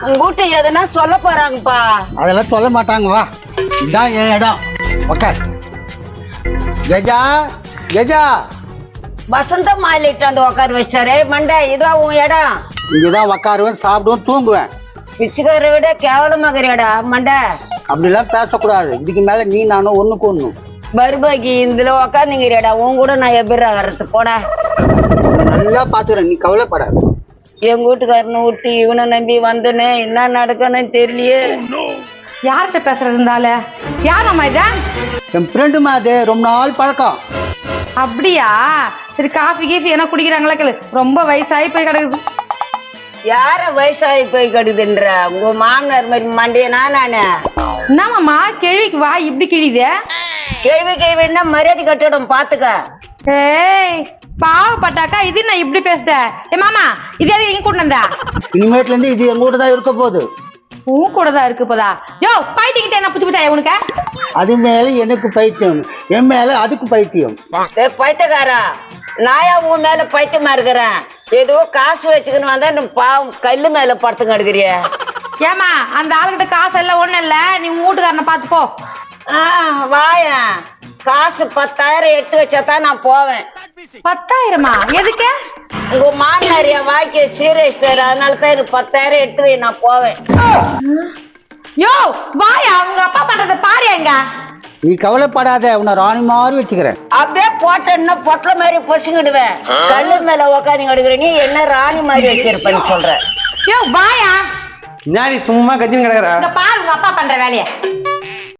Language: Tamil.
உங்க வீட்டை எதுனா சொல்ல போறாங்கப்பா. அதெல்லாம் சொல்ல மாட்டாங்க. வா, இதான் என் இடம். உக்கார். கஜா, கஜா. வசந்த மாலிட்டு வந்து உட்கார வச்சிட்டாரு. மண்டை, இதான் உன் இடம். இங்கதான் உக்காருவேன், சாப்பிடுவேன், தூங்குவேன். பிச்சுக்கார விட கேவலமாகறியாடா மண்டை. அப்படிலாம் பேசக்கூடாது. இதுக்கு மேல நீ நானும் ஒண்ணுக்கு ஒண்ணு. பர்பாக்கி இதுல உக்காந்துங்கிறியாடா. உன் கூட நான் எப்படி வர்றது? போடா. நல்லா பாத்துக்கிறேன், நீ கவலைப்படாது. எங்க வீட்டுக்காரனை விட்டு இவனை நம்பி வந்தனே, என்ன நடக்கணும்னு தெரியலையே. யார்கிட்ட பேசுறது இருந்தால? யார் அம்மா இத? என் ஃப்ரெண்டுமா, அது ரொம்ப நாள் பழக்கம். அப்படியா? சரி, காஃபி கீஃபி என்ன குடிக்கிறாங்களா கேளு. ரொம்ப வயசாகி போய் கிடக்குது. யார வயசாகி போய் கடுதுன்ற? உங்க மாமனார் மாதிரி மண்டியனா நானு? என்னமாம்மா கேள்விக்கு வா இப்படி கிழித? கேள்வின்னா மரியாதை கட்டிடும், பாத்துக்க. ஏய், பாவப்பட்டாக்கா இது நான் இப்படி பேசுத? ஏ மாமா, இது எதுக்கு எங்க கூட்டு வந்தா? இனிமேட்ல இருந்து இது எங்க கூட தான் இருக்க போகுது. உன் கூட தான் இருக்கு போதா? யோ, பைத்திக்கிட்டே என்ன புச்சு புச்சாய உனக்கு? அது மேல எனக்கு பைத்தியம், என் மேல அதுக்கு பைத்தியம். பைத்தியக்காரா, நாயா உன் மேல பைத்தியமா இருக்கிறேன். ஏதோ காசு வச்சுக்கணும் வந்தா இந்த பாவம் கல்லு மேல படுத்துங்க எடுக்கிறிய. ஏமா, அந்த ஆளுகிட்ட காசு எல்லாம் ஒண்ணு இல்ல, நீ உன் வீட்டுக்காரனை பாத்து போ. வாயன், காசு 10,000 எடுத்து வச்சாதான் நான் போவேன். 10,000மா? எதுக்கு? உங்க மாமனார் என் வாழ்க்கைய சீரழிச்சிட்டாரு, அதனால தான் எனக்கு 10,000 எடுத்து வை, நான் போவேன். யோ வாயா, உங்க அப்பா பண்றத பாரு. எங்க நீ கவலைப்படாத, உன்னை ராணி மாதிரி வச்சுக்கிறேன். அப்படியே போட்டேன்னா பொட்டல மாதிரி பொசுங்கிடுவேன். கல்லு மேல உக்காந்து எடுக்கிற நீ என்ன ராணி மாதிரி வச்சிருப்பேன்னு சொல்ற? யோ வாயா, முன்னாடி சும்மா கத்தின்னு கிடக்குறா. இங்க பாரு உங்க அப்பா பண்ற வேலைய.